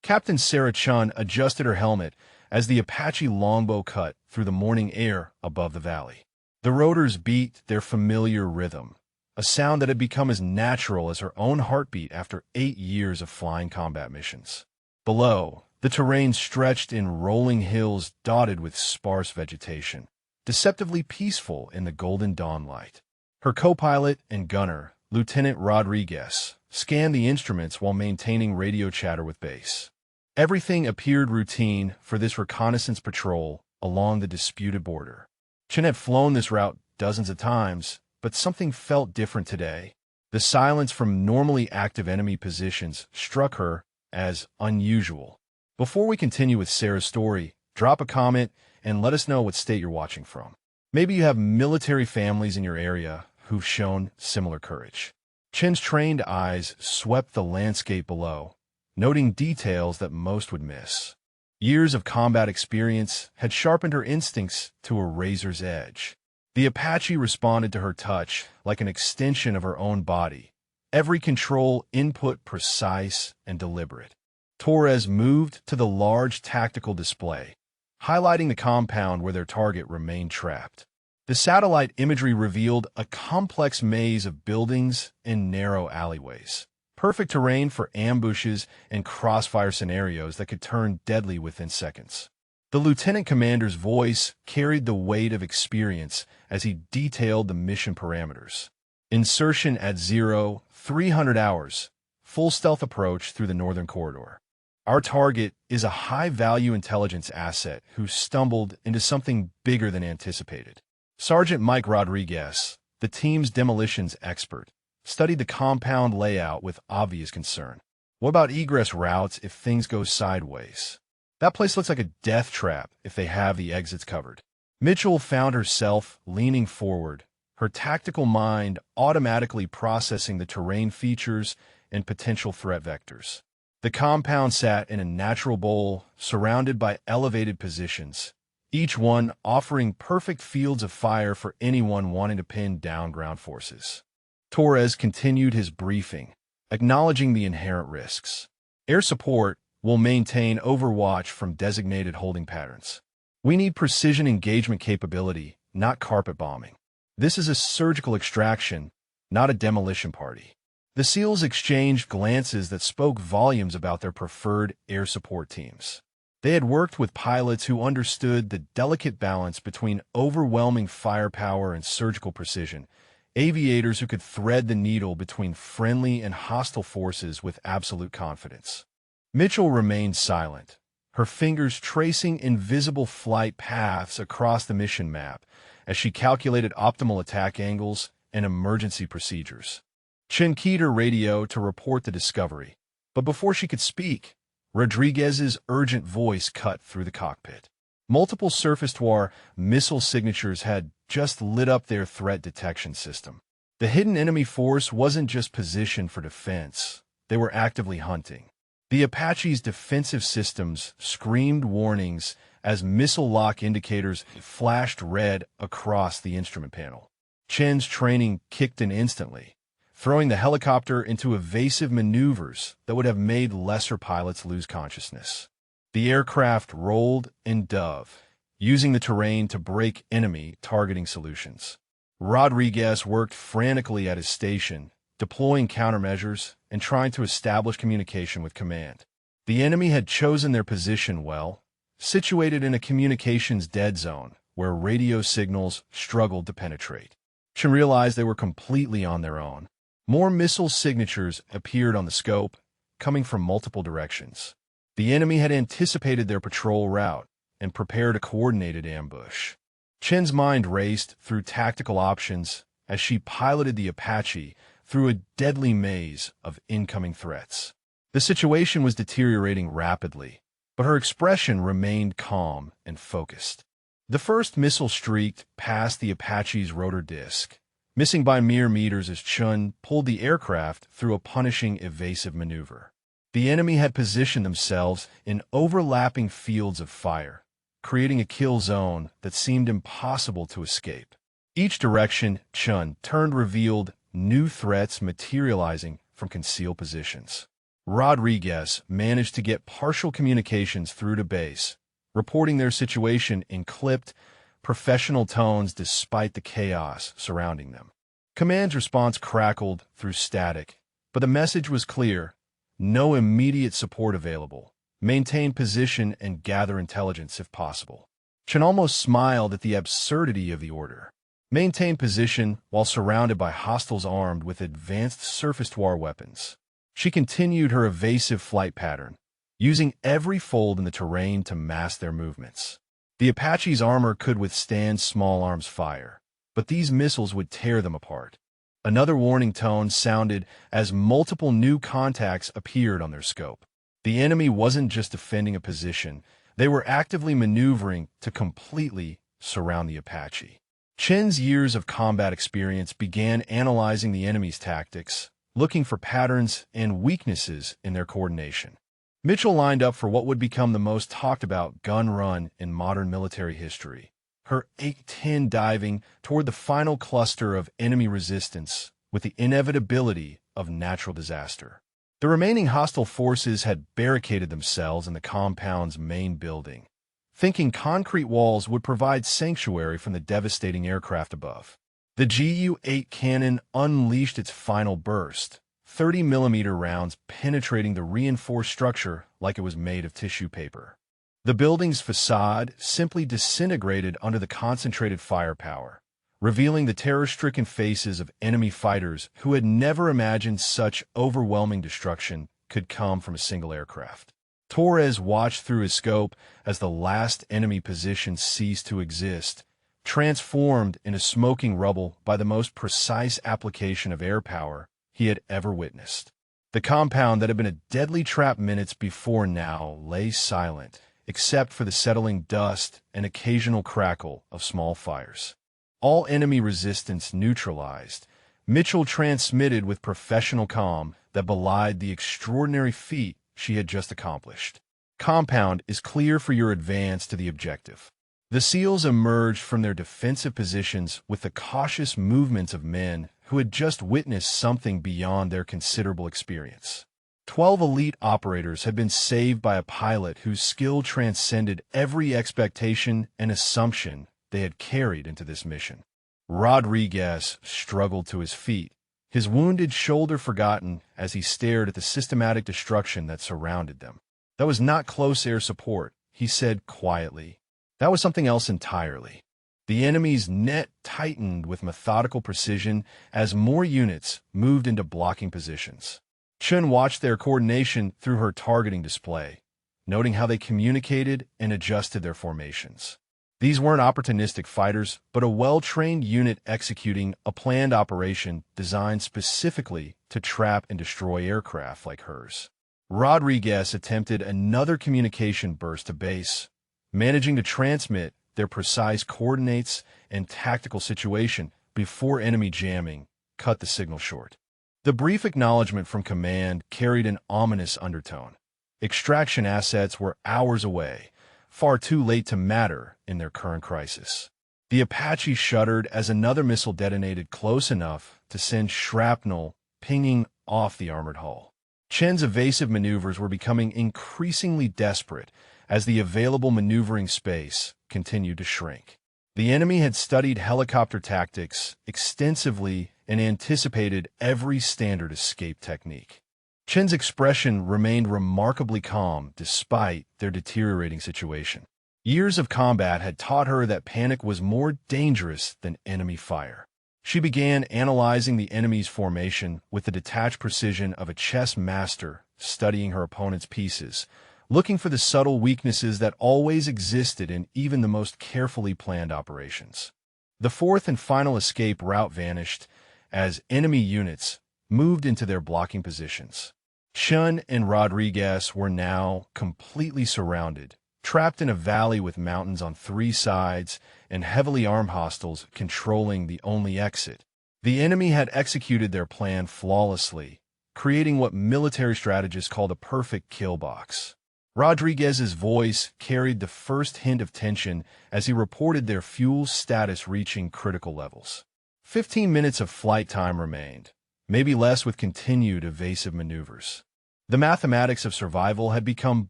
Captain Sarah Chun adjusted her helmet as the Apache longbow cut through the morning air above the valley. The rotors beat their familiar rhythm, a sound that had become as natural as her own heartbeat after 8 years of flying combat missions. Below, the terrain stretched in rolling hills dotted with sparse vegetation, deceptively peaceful in the golden dawnlight. Her co-pilot and gunner, Lieutenant Rodriguez, scanned the instruments while maintaining radio chatter with base. Everything appeared routine for this reconnaissance patrol along the disputed border. Chen had flown this route dozens of times, but something felt different today. The silence from normally active enemy positions struck her as unusual. Before we continue with Sarah's story, drop a comment and let us know what state you're watching from. Maybe you have military families in your area who've shown similar courage. Chen's trained eyes swept the landscape below, noting details that most would miss. Years of combat experience had sharpened her instincts to a razor's edge. The Apache responded to her touch like an extension of her own body, every control input precise and deliberate. Torres moved to the large tactical display, highlighting the compound where their target remained trapped. The satellite imagery revealed a complex maze of buildings and narrow alleyways, perfect terrain for ambushes and crossfire scenarios that could turn deadly within seconds. The lieutenant commander's voice carried the weight of experience as he detailed the mission parameters. Insertion at 300 hours, full stealth approach through the northern corridor. Our target is a high-value intelligence asset who stumbled into something bigger than anticipated. Sergeant Mike Rodriguez, the team's demolitions expert, studied the compound layout with obvious concern. What about egress routes if things go sideways? That place looks like a death trap if they have the exits covered. Mitchell found herself leaning forward, her tactical mind automatically processing the terrain features and potential threat vectors. The compound sat in a natural bowl surrounded by elevated positions, each one offering perfect fields of fire for anyone wanting to pin down ground forces. Torres continued his briefing, acknowledging the inherent risks. Air support will maintain overwatch from designated holding patterns. We need precision engagement capability, not carpet bombing. This is a surgical extraction, not a demolition party. The SEALs exchanged glances that spoke volumes about their preferred air support teams. They had worked with pilots who understood the delicate balance between overwhelming firepower and surgical precision, aviators who could thread the needle between friendly and hostile forces with absolute confidence. Mitchell remained silent, her fingers tracing invisible flight paths across the mission map as she calculated optimal attack angles and emergency procedures. Chen keyed her radio to report the discovery, but before she could speak, Rodriguez's urgent voice cut through the cockpit. Multiple surface-to-air missile signatures had just lit up their threat detection system. The hidden enemy force wasn't just positioned for defense, they were actively hunting. The Apache's defensive systems screamed warnings as missile lock indicators flashed red across the instrument panel. Chen's training kicked in instantly, throwing the helicopter into evasive maneuvers that would have made lesser pilots lose consciousness. The aircraft rolled and dove, using the terrain to break enemy targeting solutions. Rodriguez worked frantically at his station, deploying countermeasures and trying to establish communication with command. The enemy had chosen their position well, situated in a communications dead zone where radio signals struggled to penetrate. Chen realized they were completely on their own. More missile signatures appeared on the scope, coming from multiple directions. The enemy had anticipated their patrol route and prepared a coordinated ambush. Chen's mind raced through tactical options as she piloted the Apache through a deadly maze of incoming threats. The situation was deteriorating rapidly, but her expression remained calm and focused. The first missile streaked past the Apache's rotor disc, missing by mere meters as Chun pulled the aircraft through a punishing evasive maneuver. The enemy had positioned themselves in overlapping fields of fire, creating a kill zone that seemed impossible to escape. Each direction Chun turned revealed new threats materializing from concealed positions. Rodriguez managed to get partial communications through to base, reporting their situation in clipped, professional tones despite the chaos surrounding them. Command's response crackled through static, but the message was clear: no immediate support available. Maintain position and gather intelligence if possible. Chen almost smiled at the absurdity of the order. Maintain position while surrounded by hostiles armed with advanced surface-to-air weapons. She continued her evasive flight pattern, using every fold in the terrain to mask their movements. The Apache's armor could withstand small arms fire, but these missiles would tear them apart. Another warning tone sounded as multiple new contacts appeared on their scope. The enemy wasn't just defending a position, they were actively maneuvering to completely surround the Apache. Chen's years of combat experience began analyzing the enemy's tactics, looking for patterns and weaknesses in their coordination. Mitchell lined up for what would become the most talked-about gun run in modern military history, her 8-10 diving toward the final cluster of enemy resistance with the inevitability of natural disaster. The remaining hostile forces had barricaded themselves in the compound's main building, thinking concrete walls would provide sanctuary from the devastating aircraft above. The Gu-8 cannon unleashed its final burst, 30mm rounds penetrating the reinforced structure like it was made of tissue paper. The building's facade simply disintegrated under the concentrated firepower, revealing the terror-stricken faces of enemy fighters who had never imagined such overwhelming destruction could come from a single aircraft. Torres watched through his scope as the last enemy position ceased to exist, transformed into smoking rubble by the most precise application of air power he had ever witnessed. The compound that had been a deadly trap minutes before now lay silent, except for the settling dust and occasional crackle of small fires. All enemy resistance neutralized, Mitchell transmitted with professional calm that belied the extraordinary feat she had just accomplished. Compound is clear for your advance to the objective. The SEALs emerged from their defensive positions with the cautious movements of men who had just witnessed something beyond their considerable experience. 12 elite operators had been saved by a pilot whose skill transcended every expectation and assumption they had carried into this mission. Rodriguez struggled to his feet, his wounded shoulder forgotten as he stared at the systematic destruction that surrounded them. That was not close air support, he said quietly. That was something else entirely. The enemy's net tightened with methodical precision as more units moved into blocking positions. Chun watched their coordination through her targeting display, noting how they communicated and adjusted their formations. These weren't opportunistic fighters, but a well-trained unit executing a planned operation designed specifically to trap and destroy aircraft like hers. Rodriguez attempted another communication burst to base, managing to transmit their precise coordinates and tactical situation before enemy jamming cut the signal short. The brief acknowledgement from command carried an ominous undertone. Extraction assets were hours away, far too late to matter in their current crisis. The Apache shuddered as another missile detonated close enough to send shrapnel pinging off the armored hull. Chen's evasive maneuvers were becoming increasingly desperate as the available maneuvering space continued to shrink. The enemy had studied helicopter tactics extensively and anticipated every standard escape technique. Chen's expression remained remarkably calm despite their deteriorating situation. Years of combat had taught her that panic was more dangerous than enemy fire. She began analyzing the enemy's formation with the detached precision of a chess master studying her opponent's pieces, looking for the subtle weaknesses that always existed in even the most carefully planned operations. The fourth and final escape route vanished as enemy units moved into their blocking positions. Chun and Rodriguez were now completely surrounded, trapped in a valley with mountains on three sides and heavily armed hostiles controlling the only exit. The enemy had executed their plan flawlessly, creating what military strategists called a perfect killbox. Rodriguez's voice carried the first hint of tension as he reported their fuel status reaching critical levels. 15 minutes of flight time remained, maybe less with continued evasive maneuvers. The mathematics of survival had become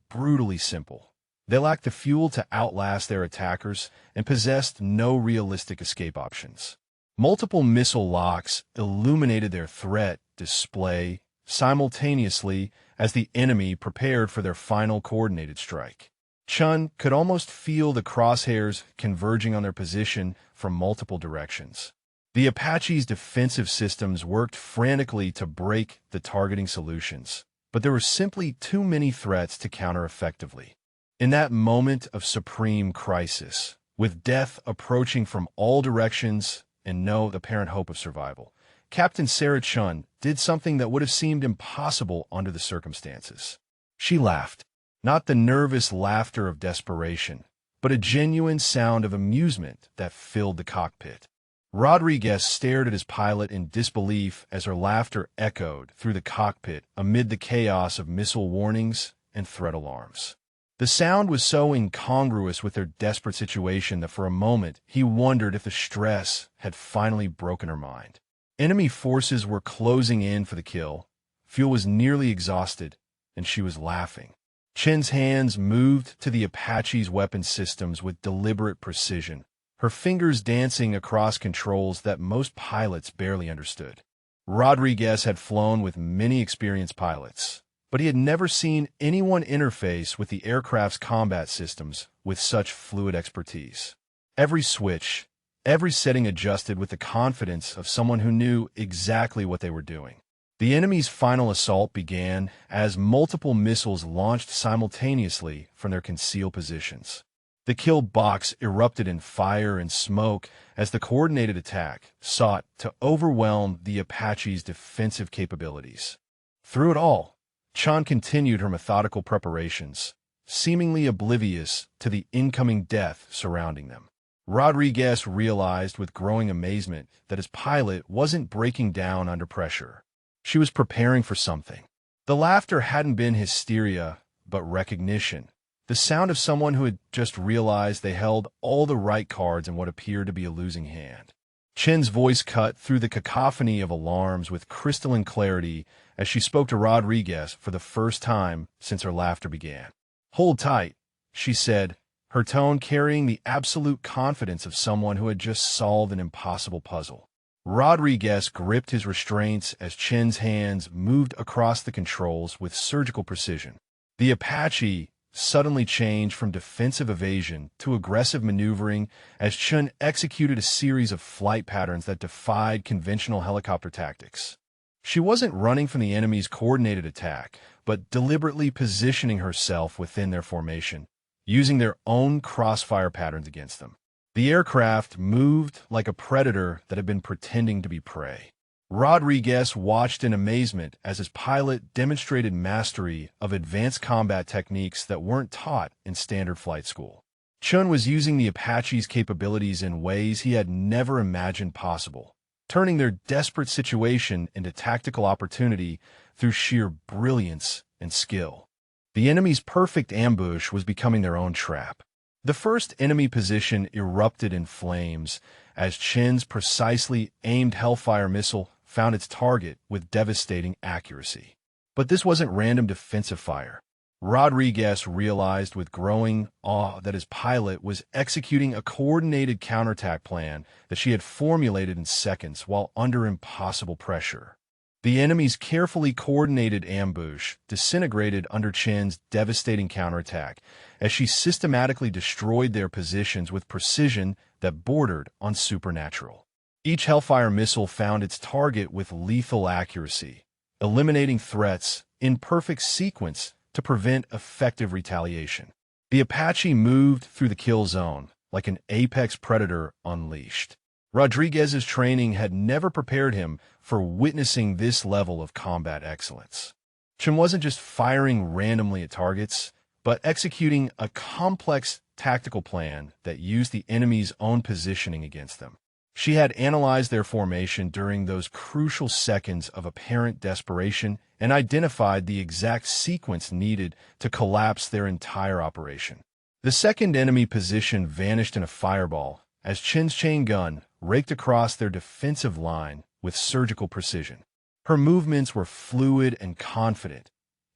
brutally simple. They lacked the fuel to outlast their attackers and possessed no realistic escape options. Multiple missile locks illuminated their threat display simultaneously as the enemy prepared for their final coordinated strike. Chun could almost feel the crosshairs converging on their position from multiple directions. The Apache's defensive systems worked frantically to break the targeting solutions, but there were simply too many threats to counter effectively. In that moment of supreme crisis, with death approaching from all directions and no apparent hope of survival, Captain Sarah Chun did something that would have seemed impossible under the circumstances. She laughed, not the nervous laughter of desperation, but a genuine sound of amusement that filled the cockpit. Rodriguez stared at his pilot in disbelief as her laughter echoed through the cockpit amid the chaos of missile warnings and threat alarms. The sound was so incongruous with their desperate situation that for a moment he wondered if the stress had finally broken her mind. Enemy forces were closing in for the kill, fuel was nearly exhausted, and she was laughing. Chen's hands moved to the Apache's weapon systems with deliberate precision, her fingers dancing across controls that most pilots barely understood. Rodriguez had flown with many experienced pilots, but he had never seen anyone interface with the aircraft's combat systems with such fluid expertise. Every switch, every setting adjusted with the confidence of someone who knew exactly what they were doing. The enemy's final assault began as multiple missiles launched simultaneously from their concealed positions. The killbox erupted in fire and smoke as the coordinated attack sought to overwhelm the Apache's defensive capabilities. Through it all, Chun continued her methodical preparations, seemingly oblivious to the incoming death surrounding them. Rodriguez realized with growing amazement that his pilot wasn't breaking down under pressure. She was preparing for something. The laughter hadn't been hysteria, but recognition. The sound of someone who had just realized they held all the right cards in what appeared to be a losing hand. Chen's voice cut through the cacophony of alarms with crystalline clarity as she spoke to Rodriguez for the first time since her laughter began. "Hold tight," she said, her tone carrying the absolute confidence of someone who had just solved an impossible puzzle. Rodriguez gripped his restraints as Chen's hands moved across the controls with surgical precision. The Apache suddenly changed from defensive evasion to aggressive maneuvering as Chun executed a series of flight patterns that defied conventional helicopter tactics. She wasn't running from the enemy's coordinated attack, but deliberately positioning herself within their formation, using their own crossfire patterns against them. The aircraft moved like a predator that had been pretending to be prey. Rodriguez watched in amazement as his pilot demonstrated mastery of advanced combat techniques that weren't taught in standard flight school. Chun was using the Apache's capabilities in ways he had never imagined possible, turning their desperate situation into tactical opportunity through sheer brilliance and skill. The enemy's perfect ambush was becoming their own trap. The first enemy position erupted in flames as Chen's precisely aimed Hellfire missile found its target with devastating accuracy. But this wasn't random defensive fire. Rodriguez realized with growing awe that his pilot was executing a coordinated counterattack plan that she had formulated in seconds while under impossible pressure. The enemy's carefully coordinated ambush disintegrated under Chen's devastating counterattack as she systematically destroyed their positions with precision that bordered on supernatural. Each Hellfire missile found its target with lethal accuracy, eliminating threats in perfect sequence to prevent effective retaliation. The Apache moved through the kill zone like an apex predator unleashed. Rodriguez's training had never prepared him for witnessing this level of combat excellence. Chun wasn't just firing randomly at targets, but executing a complex tactical plan that used the enemy's own positioning against them. She had analyzed their formation during those crucial seconds of apparent desperation and identified the exact sequence needed to collapse their entire operation. The second enemy position vanished in a fireball as Chen's chain gun raked across their defensive line with surgical precision. Her movements were fluid and confident,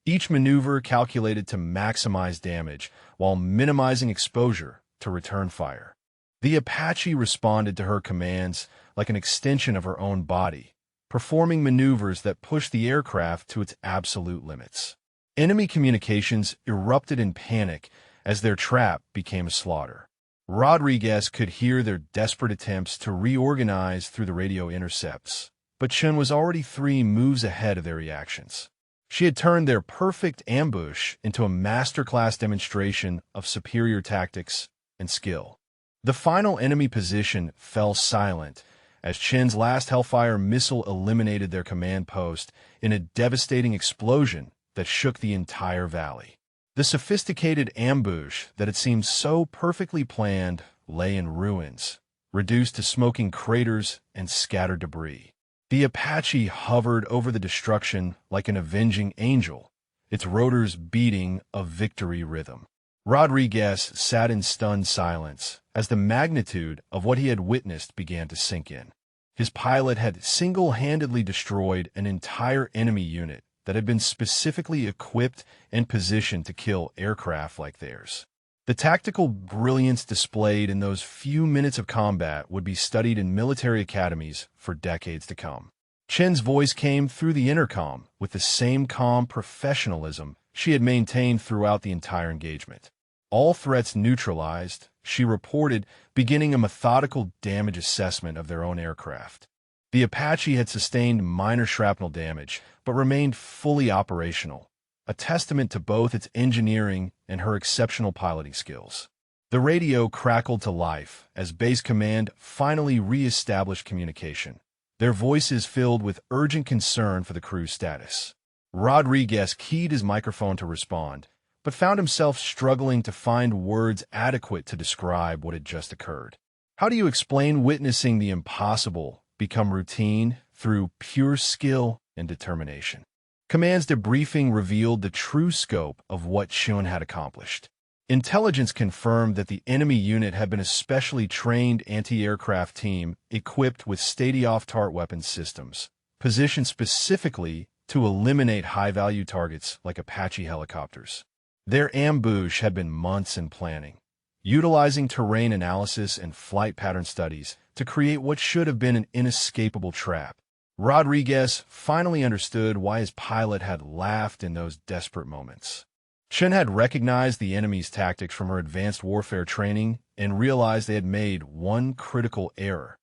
each maneuver calculated to maximize damage while minimizing exposure to return fire. The Apache responded to her commands like an extension of her own body, performing maneuvers that pushed the aircraft to its absolute limits. Enemy communications erupted in panic as their trap became a slaughter. Rodriguez could hear their desperate attempts to reorganize through the radio intercepts, but Chen was already 3 moves ahead of their reactions. She had turned their perfect ambush into a masterclass demonstration of superior tactics and skill. The final enemy position fell silent as Chen's last Hellfire missile eliminated their command post in a devastating explosion that shook the entire valley. The sophisticated ambush that had seemed so perfectly planned lay in ruins, reduced to smoking craters and scattered debris. The Apache hovered over the destruction like an avenging angel, its rotors beating a victory rhythm. Rodriguez sat in stunned silence as the magnitude of what he had witnessed began to sink in. His pilot had single-handedly destroyed an entire enemy unit that had been specifically equipped and positioned to kill aircraft like theirs. The tactical brilliance displayed in those few minutes of combat would be studied in military academies for decades to come. Chen's voice came through the intercom with the same calm professionalism she had maintained throughout the entire engagement. All threats neutralized, she reported, beginning a methodical damage assessment of their own aircraft. The Apache had sustained minor shrapnel damage, but remained fully operational, a testament to both its engineering and her exceptional piloting skills. The radio crackled to life as Base Command finally re-established communication, their voices filled with urgent concern for the crew's status. Rodriguez keyed his microphone to respond, but found himself struggling to find words adequate to describe what had just occurred. How do you explain witnessing the impossible become routine through pure skill and determination? Command's debriefing revealed the true scope of what Chun had accomplished. Intelligence confirmed that the enemy unit had been a specially trained anti-aircraft team equipped with state-of-the-art weapons systems, positioned specifically to eliminate high-value targets like Apache helicopters. Their ambush had been months in planning, utilizing terrain analysis and flight pattern studies to create what should have been an inescapable trap. Rodriguez finally understood why his pilot had laughed in those desperate moments. Chen had recognized the enemy's tactics from her advanced warfare training and realized they had made one critical error.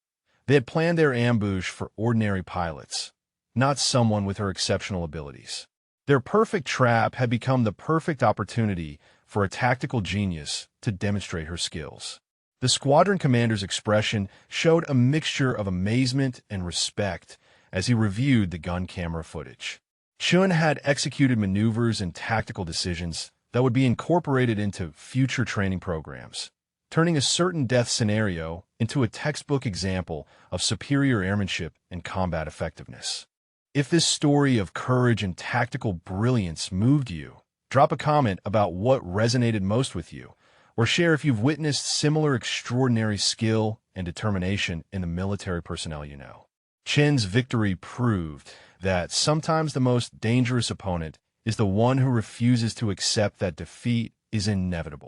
They had planned their ambush for ordinary pilots, not someone with her exceptional abilities. Their perfect trap had become the perfect opportunity for a tactical genius to demonstrate her skills. The squadron commander's expression showed a mixture of amazement and respect as he reviewed the gun camera footage. Chun had executed maneuvers and tactical decisions that would be incorporated into future training programs, turning a certain death scenario into a textbook example of superior airmanship and combat effectiveness. If this story of courage and tactical brilliance moved you, drop a comment about what resonated most with you, or share if you've witnessed similar extraordinary skill and determination in the military personnel you know. Chen's victory proved that sometimes the most dangerous opponent is the one who refuses to accept that defeat is inevitable.